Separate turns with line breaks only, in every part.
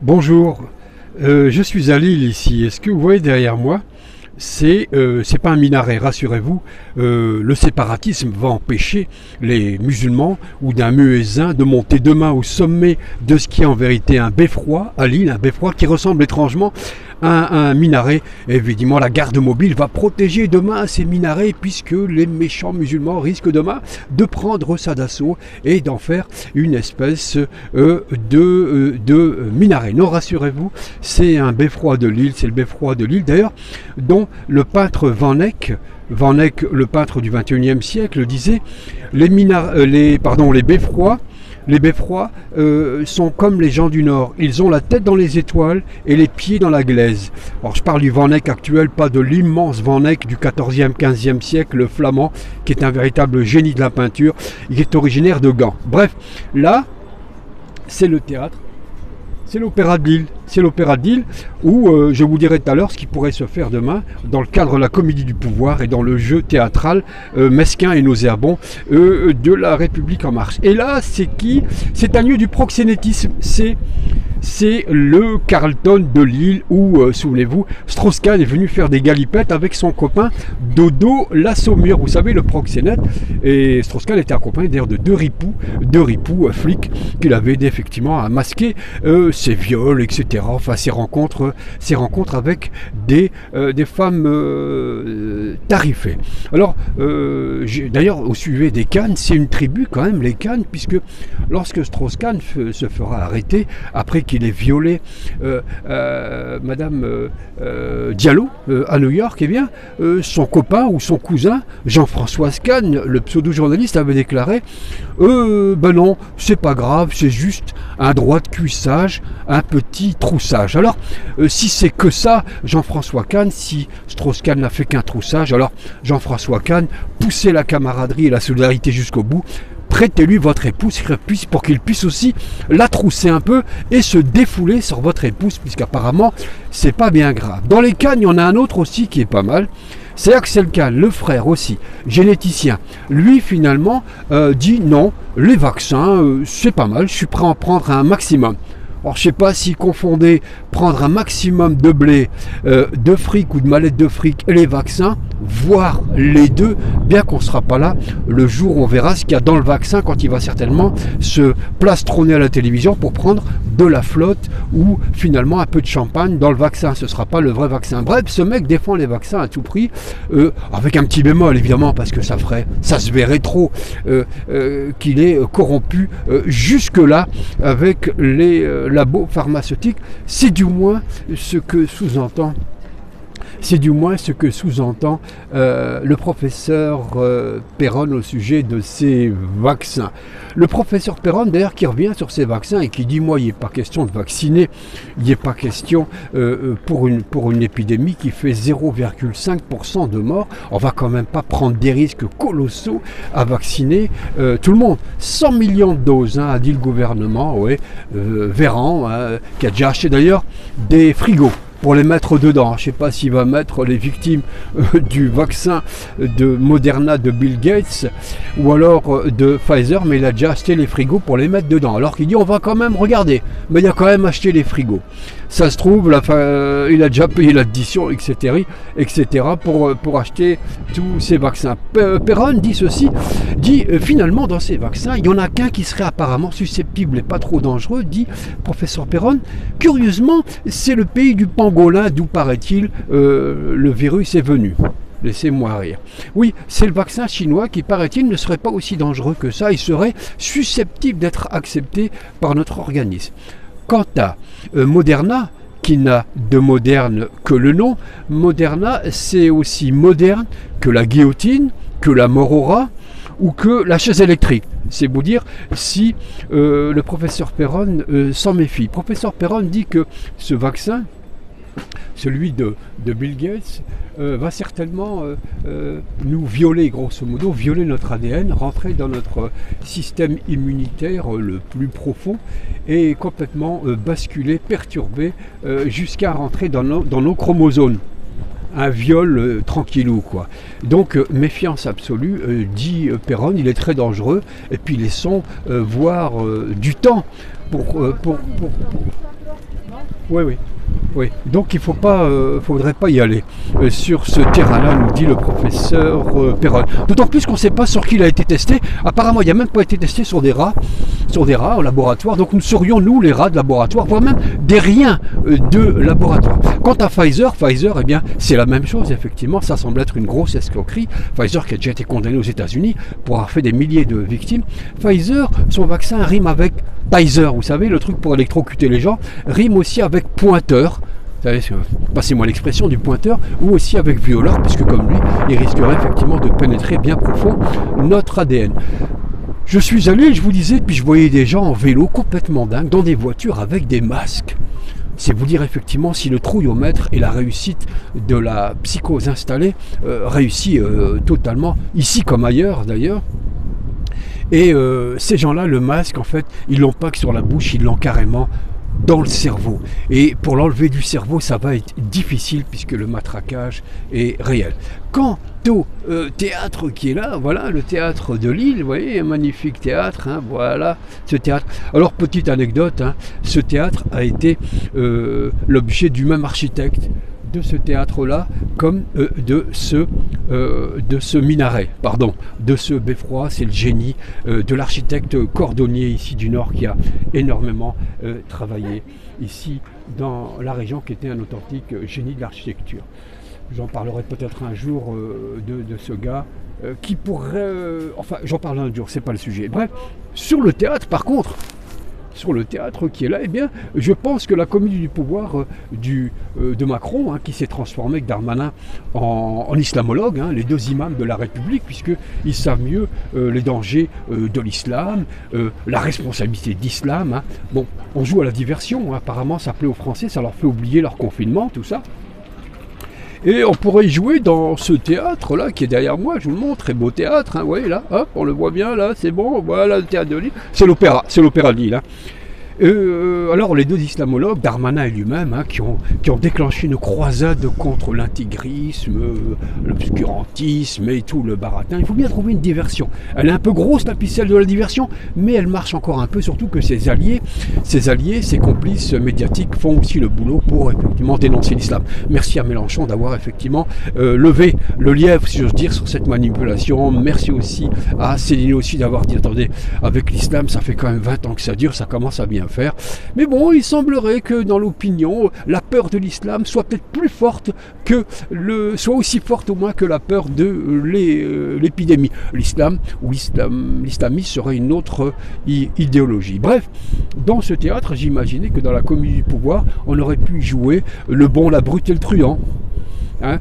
Bonjour, je suis à Lille ici. Est-ce que vous voyez derrière moi? C'est pas un minaret, rassurez-vous. Le séparatisme va empêcher les musulmans ou d'un muezzin de monter demain au sommet de ce qui est en vérité un beffroi à Lille, un beffroi qui ressemble étrangement à un minaret. Évidemment, la garde mobile va protéger demain ces minarets puisque les méchants musulmans risquent de prendre ça d'assaut et d'en faire une espèce de minaret. Non, rassurez-vous, c'est un beffroi de Lille, c'est le beffroi de Lille d'ailleurs, dont le peintre Van Eyck, le peintre du XXIe siècle, disait les beffrois sont comme les gens du Nord. Ils ont la tête dans les étoiles et les pieds dans la glaise. Alors je parle du Van Eyck actuel, pas de l'immense Van Eyck du XIVe, XVe siècle, le flamand, qui est un véritable génie de la peinture, il est originaire de Gand. Bref, là, c'est le théâtre. C'est l'Opéra de Lille. C'est l'Opéra de Lille où je vous dirai tout à l'heure ce qui pourrait se faire demain dans le cadre de la comédie du pouvoir et dans le jeu théâtral mesquin et nauséabond de la République en marche. Et là, c'est qui? C'est un lieu du proxénétisme. C'est le Carlton de Lille où, souvenez-vous, Strauss-Kahn est venu faire des galipettes avec son copain Dodo Lassaumur. Vous savez, le proxénète. Et Strauss-Kahn était accompagné d'ailleurs de deux ripoux flics qu'il avait aidé effectivement à masquer ses viols, etc. Enfin, ses rencontres avec des femmes tarifées. Alors, d'ailleurs, au sujet des Kahn, c'est une tribu quand même, les Kahn, puisque lorsque Strauss-Kahn se fera arrêter, après qu'il ait violé Madame Diallo à New York, eh bien, son copain ou son cousin, Jean-François Kahn, le pseudo-journaliste, avait déclaré ben non, c'est pas grave, c'est juste un droit de cuissage, un petit troussage. Alors, si c'est que ça, Jean-François Kahn, si Strauss-Kahn n'a fait qu'un troussage, alors Jean-François Kahn, poussez la camaraderie et la solidarité jusqu'au bout, prêtez-lui votre épouse pour qu'il puisse aussi la trousser un peu et se défouler sur votre épouse, puisqu'apparemment, c'est pas bien grave. Dans les Kahn, il y en a un autre aussi qui est pas mal. C'est Axel Kahn, le frère aussi, généticien. Lui, finalement, dit non, les vaccins, c'est pas mal, je suis prêt à en prendre un maximum. Alors, je ne sais pas s'il confondait prendre un maximum de blé, de fric ou de mallette de fric et les vaccins, voire les deux, bien qu'on ne sera pas là le jour où on verra ce qu'il y a dans le vaccin quand il va certainement se plastronner à la télévision pour prendre de la flotte ou finalement un peu de champagne dans le vaccin. Ce ne sera pas le vrai vaccin. Bref, ce mec défend les vaccins à tout prix, avec un petit bémol évidemment, parce que ça se verrait trop qu'il est corrompu jusque-là avec les labos pharmaceutiques. C'est du moins ce que sous-entend le professeur Perron au sujet de ces vaccins. Le professeur Perron, d'ailleurs, qui revient sur ces vaccins et qui dit, moi, il n'est pas question de vacciner, il n'est pas question pour une épidémie qui fait 0,5% de morts, on va quand même pas prendre des risques colossaux à vacciner tout le monde. 100 millions de doses, a dit le gouvernement, ouais, Véran, qui a déjà acheté d'ailleurs des frigos pour les mettre dedans. Je ne sais pas s'il va mettre les victimes du vaccin de Moderna de Bill Gates ou alors de Pfizer, mais il a déjà acheté les frigos pour les mettre dedans. Alors qu'il dit on va quand même regarder, mais il a quand même acheté les frigos. Ça se trouve, il a déjà payé l'addition, etc. pour acheter tous ces vaccins. Perron dit ceci, finalement dans ces vaccins, il n'y en a qu'un qui serait apparemment susceptible et pas trop dangereux, dit professeur Perron. Curieusement, c'est le pays du pangolin d'où paraît-il le virus est venu. Laissez-moi rire. Oui, c'est le vaccin chinois qui, paraît-il, ne serait pas aussi dangereux que ça. Il serait susceptible d'être accepté par notre organisme. Quant à Moderna, qui n'a de moderne que le nom, Moderna, c'est aussi moderne que la guillotine, que la mort au rat ou que la chaise électrique. C'est vous dire si le professeur Perron s'en méfie. Professeur Perron dit que ce vaccin, celui de Bill Gates, va certainement nous violer, grosso modo, violer notre ADN, rentrer dans notre système immunitaire le plus profond et complètement basculer, perturber, jusqu'à rentrer dans nos chromosomes. Un viol tranquillou, quoi. Donc méfiance absolue, dit Perron, il est très dangereux, et puis laissons voir du temps pour Oui, oui. Oui, donc il ne faudrait pas y aller sur ce terrain-là, nous dit le professeur Perron. D'autant plus qu'on ne sait pas sur qui il a été testé. Apparemment, il n'a même pas été testé sur des rats au laboratoire. Donc nous serions, nous, les rats de laboratoire, voire même des riens de laboratoire. Quant à Pfizer, eh bien, c'est la même chose, effectivement. Ça semble être une grosse escroquerie. Pfizer qui a déjà été condamné aux États-Unis pour avoir fait des milliers de victimes. Pfizer, son vaccin rime avec Taser, vous savez, le truc pour électrocuter les gens, rime aussi avec pointeur. Vous savez, passez-moi l'expression du pointeur, ou aussi avec violeur, puisque comme lui, il risquerait effectivement de pénétrer bien profond notre ADN. Je suis allé, je vous disais, puis je voyais des gens en vélo complètement dingues, dans des voitures avec des masques. C'est vous dire effectivement si le trouillomètre et la réussite de la psychose installée réussit totalement, ici comme ailleurs d'ailleurs. Et ces gens-là, le masque, en fait, ils l'ont pas que sur la bouche, ils l'ont carrément dans le cerveau. Et pour l'enlever du cerveau, ça va être difficile puisque le matraquage est réel. Quant au théâtre qui est là, voilà, le théâtre de Lille, vous voyez, un magnifique théâtre, hein, voilà, ce théâtre. Alors, petite anecdote, hein, ce théâtre a été l'objet du même architecte de ce théâtre-là comme de ce minaret, pardon, de ce beffroi. C'est le génie de l'architecte cordonnier ici du Nord qui a énormément travaillé ici dans la région, qui était un authentique génie de l'architecture. J'en parlerai peut-être un jour de ce gars qui pourrait... enfin, j'en parlerai un jour, c'est pas le sujet. Bref, sur le théâtre, par contre, sur le théâtre qui est là, eh bien, je pense que la comédie du pouvoir de Macron, hein, qui s'est transformé avec Darmanin en islamologue, hein, les deux imams de la République, puisqu'ils savent mieux les dangers de l'islam, la responsabilité de l'islam. Hein. Bon, on joue à la diversion, hein, apparemment ça plaît aux Français, ça leur fait oublier leur confinement, tout ça. Et on pourrait y jouer dans ce théâtre-là, qui est derrière moi, je vous le montre, très beau théâtre, hein, vous voyez là, hop, on le voit bien, là, c'est bon, voilà le théâtre de Lille, c'est l'opéra de Lille. Hein. Alors les deux islamologues, Darmanin et lui-même, hein, qui ont déclenché une croisade contre l'intégrisme, l'obscurantisme et tout le baratin. Il faut bien trouver une diversion. Elle est un peu grosse la ficelle de la diversion, mais elle marche encore un peu, surtout que ses alliés, ses complices médiatiques font aussi le boulot pour effectivement dénoncer l'islam. Merci à Mélenchon d'avoir effectivement levé le lièvre, si j'ose dire, sur cette manipulation. Merci aussi à Céline aussi d'avoir dit, attendez, avec l'islam, ça fait quand même 20 ans que ça dure, ça commence à bien faire. Mais bon, il semblerait que dans l'opinion, la peur de l'islam soit peut-être plus forte soit aussi forte au moins que la peur de l'épidémie. L'islam ou l'islamisme serait une autre idéologie. Bref, dans ce théâtre, j'imaginais que dans la comédie du pouvoir, on aurait pu jouer le bon, la brute et le truand. Hein,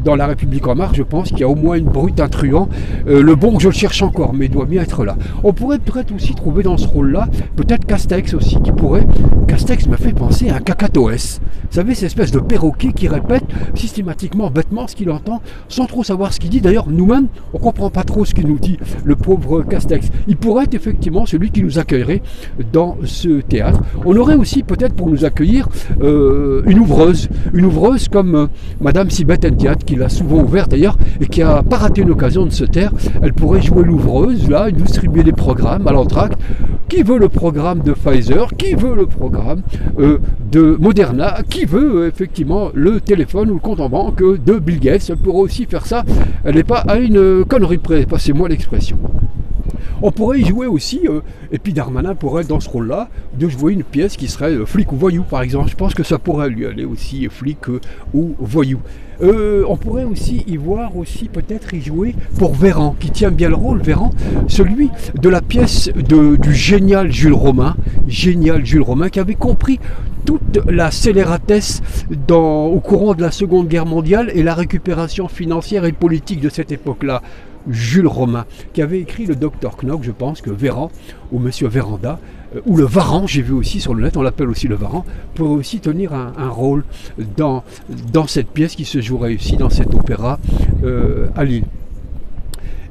dans la République en marche, je pense qu'il y a au moins une brute, un truand. Le bon, je le cherche encore, mais il doit bien être là. On pourrait peut-être aussi trouver dans ce rôle-là, peut-être Castex aussi, qui pourrait... Castex me fait penser à un cacatoès. Vous savez, cette espèce de perroquet qui répète systématiquement, bêtement, ce qu'il entend, sans trop savoir ce qu'il dit. D'ailleurs, nous-mêmes, on ne comprend pas trop ce qu'il nous dit, le pauvre Castex. Il pourrait être effectivement celui qui nous accueillerait dans ce théâtre. On aurait aussi, peut-être pour nous accueillir, une ouvreuse comme Madame Sibeth Ndiaye, qui l'a souvent ouvert d'ailleurs, et qui n'a pas raté une occasion de se taire. Elle pourrait jouer l'ouvreuse, là, et distribuer des programmes à l'entracte. Qui veut le programme de Pfizer? Qui veut le programme de Moderna? Qui veut effectivement le téléphone ou le compte en banque de Bill Gates? Elle pourrait aussi faire ça. Elle n'est pas à une connerie près, passez-moi l'expression. On pourrait y jouer aussi, et puis Darmanin pourrait dans ce rôle-là, de jouer une pièce qui serait flic ou voyou par exemple. Je pense que ça pourrait lui aller aussi, flic ou voyou. On pourrait aussi y voir aussi peut-être y jouer pour Véran, qui tient bien le rôle, Véran, celui de la pièce du génial Jules Romain, qui avait compris toute la scélératesse au courant de la Seconde Guerre mondiale et la récupération financière et politique de cette époque-là. Jules Romain, qui avait écrit le Docteur Knock, je pense que Véran, ou Monsieur Véranda, ou le Varan, j'ai vu aussi sur le net, on l'appelle aussi le Varan, pourrait aussi tenir un rôle dans cette pièce qui se jouerait aussi dans cet opéra à Lille.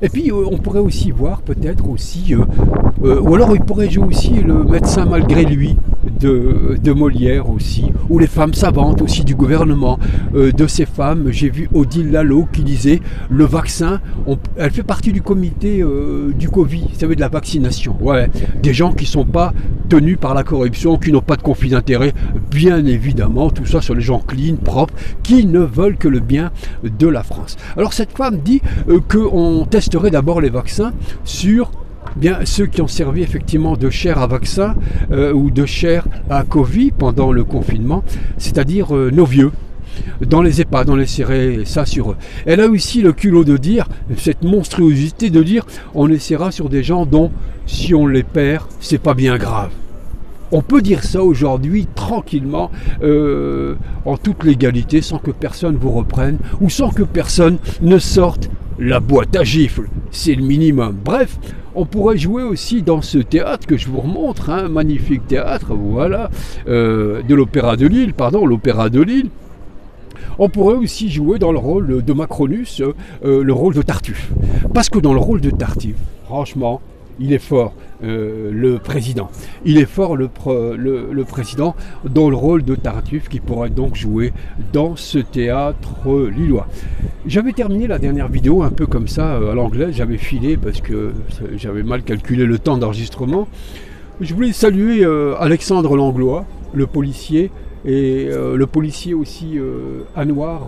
Et puis on pourrait aussi voir peut-être aussi, ou alors il pourrait jouer aussi le médecin malgré lui. de Molière aussi, ou les femmes savantes aussi du gouvernement. De ces femmes, j'ai vu Odile Lalo qui disait le vaccin, elle fait partie du comité du Covid, vous savez, de la vaccination. Ouais, des gens qui ne sont pas tenus par la corruption, qui n'ont pas de conflit d'intérêt, bien évidemment, tout ça sur les gens clean, propres, qui ne veulent que le bien de la France. Alors cette femme dit qu'on testerait d'abord les vaccins sur ceux qui ont servi effectivement de chair à vaccin ou de chair à Covid pendant le confinement, c'est-à-dire nos vieux. Dans les EHPAD, on laisserait ça sur eux. Elle a aussi le culot de dire, cette monstruosité de dire, on essaiera sur des gens dont, si on les perd, c'est pas bien grave. On peut dire ça aujourd'hui tranquillement, en toute légalité, sans que personne vous reprenne ou sans que personne ne sorte la boîte à gifles. C'est le minimum. Bref, on pourrait jouer aussi dans ce théâtre que je vous remontre, un magnifique théâtre, voilà, de l'Opéra de Lille, l'Opéra de Lille. On pourrait aussi jouer dans le rôle de Macronus, le rôle de Tartuffe. Parce que dans le rôle de Tartuffe, franchement, il est fort, le président. Il est fort, le président, dans le rôle de Tartuffe, qui pourrait donc jouer dans ce théâtre lillois. J'avais terminé la dernière vidéo un peu comme ça, à l'anglaise. J'avais filé parce que j'avais mal calculé le temps d'enregistrement. Je voulais saluer Alexandre Langlois, le policier, et le policier aussi Anouar,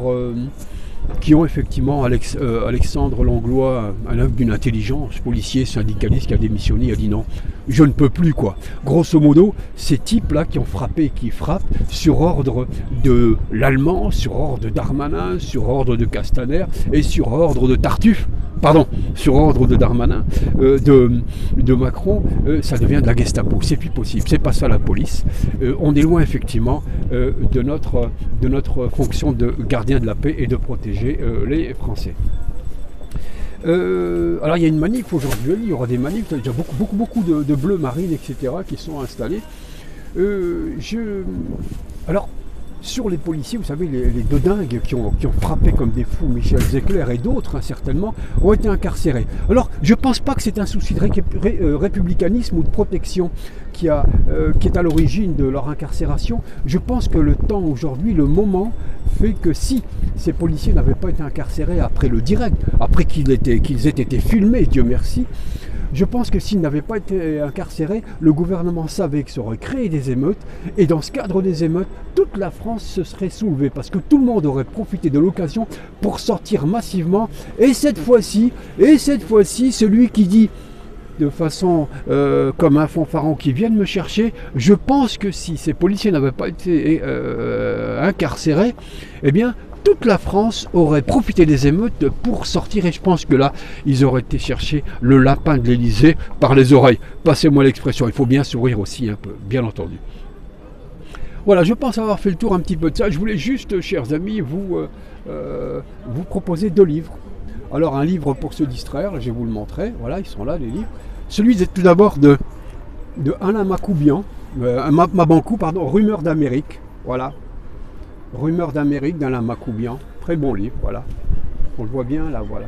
qui ont effectivement, Alexandre Langlois, un homme d'une intelligence, policier, syndicaliste, qui a démissionné, il a dit non, je ne peux plus quoi. Grosso modo, ces types-là qui ont frappé et qui frappent sur ordre de l'Allemand, sur ordre de Darmanin, sur ordre de Castaner et sur ordre de Tartuffe, pardon, sur ordre de Darmanin, de Macron, ça devient de la Gestapo, c'est plus possible, c'est pas ça la police. On est loin effectivement de notre fonction de gardien de la paix et de protéger les Français. Alors il y a une manif aujourd'hui, il y aura des manifs, il y a déjà beaucoup de bleus marines, etc. qui sont installés. Alors, sur les policiers, vous savez, les deux dingues qui ont frappé comme des fous Michel Zecler et d'autres, certainement, ont été incarcérés. Alors, je ne pense pas que c'est un souci de républicanisme ou de protection qui est à l'origine de leur incarcération. Je pense que le temps aujourd'hui, le moment, fait que si ces policiers n'avaient pas été incarcérés après le direct, après qu'ils aient été filmés, Dieu merci, je pense que s'ils n'avaient pas été incarcérés, le gouvernement savait que ça aurait créé des émeutes, et dans ce cadre des émeutes, toute la France se serait soulevée, parce que tout le monde aurait profité de l'occasion pour sortir massivement, et cette fois-ci, celui qui dit de façon comme un fanfaron qui viennent me chercher, je pense que si ces policiers n'avaient pas été incarcérés, eh bien, toute la France aurait profité des émeutes pour sortir, et je pense que là, ils auraient été chercher le lapin de l'Élysée par les oreilles. Passez-moi l'expression, il faut bien sourire aussi un peu, bien entendu. Voilà, je pense avoir fait le tour un petit peu de ça. Je voulais juste, chers amis, vous proposer 2 livres. Alors, un livre pour se distraire, je vais vous le montrer, voilà, ils sont là, les livres. Celui tout d'abord de Alain Macoubian, Mabankou, pardon, Rumeurs d'Amérique, voilà. Rumeurs d'Amérique d'Alain Macoubian, très bon livre, voilà. On le voit bien là, voilà.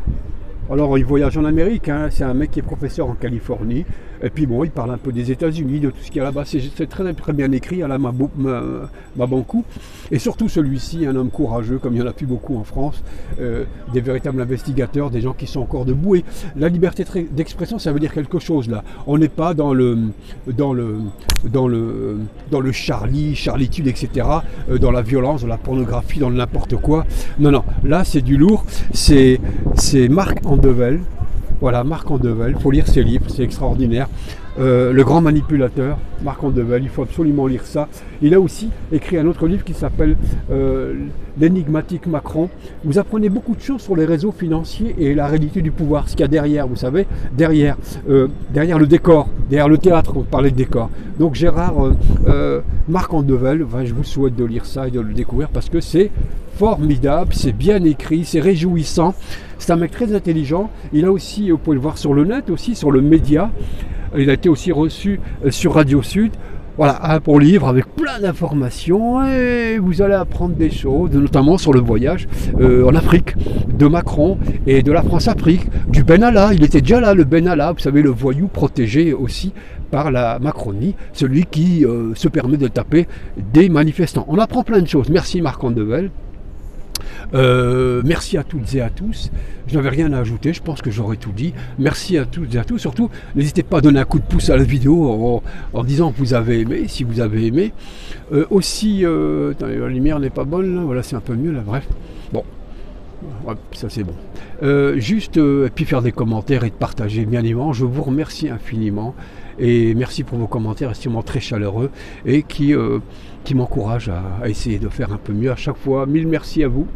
Alors il voyage en Amérique, hein. C'est un mec qui est professeur en Californie, et puis bon, il parle un peu des États-Unis, de tout ce qu'il y a là-bas, c'est très bien écrit, Alain Mabankou, et surtout celui-ci, un homme courageux, comme il n'y en a plus beaucoup en France, des véritables investigateurs, des gens qui sont encore debout, et la liberté d'expression, ça veut dire quelque chose là, on n'est pas dans le charlitude, etc., dans la violence, dans la pornographie, dans le n'importe quoi, non, là c'est du lourd, c'est Marc Andevelle. Voilà, Marc Andevelle, il faut lire ses livres, c'est extraordinaire. Le grand manipulateur, Marc Andevelle, il faut absolument lire ça. Il a aussi écrit un autre livre qui s'appelle L'énigmatique Macron. Vous apprenez beaucoup de choses sur les réseaux financiers et la réalité du pouvoir, ce qu'il y a derrière, vous savez, derrière le décor, derrière le théâtre, on parlait de décor. Donc Marc Andevelle, je vous souhaite de lire ça et de le découvrir parce que c'est formidable, c'est bien écrit, c'est réjouissant. C'est un mec très intelligent. Il a aussi, vous pouvez le voir sur le net, aussi sur le média. Il a été aussi reçu sur Radio Sud. Voilà, un bon livre avec plein d'informations et vous allez apprendre des choses, notamment sur le voyage en Afrique, de Macron et de la France-Afrique, du Benalla. Il était déjà là, le Benalla, vous savez, le voyou protégé aussi par la Macronie, celui qui se permet de taper des manifestants. On apprend plein de choses. Merci Marc Andevel. Merci à toutes et à tous. Je n'avais rien à ajouter, je pense que j'aurais tout dit. Merci à toutes et à tous. Surtout, n'hésitez pas à donner un coup de pouce à la vidéo en disant que vous avez aimé, si vous avez aimé. Aussi, attendez, la lumière n'est pas bonne, là. Voilà, c'est un peu mieux là, bref. Bon, ouais, ça c'est bon. Juste, et puis faire des commentaires et de partager, bien évidemment. Je vous remercie infiniment. Et merci pour vos commentaires, extrêmement très chaleureux et qui m'encouragent à essayer de faire un peu mieux à chaque fois. Mille merci à vous.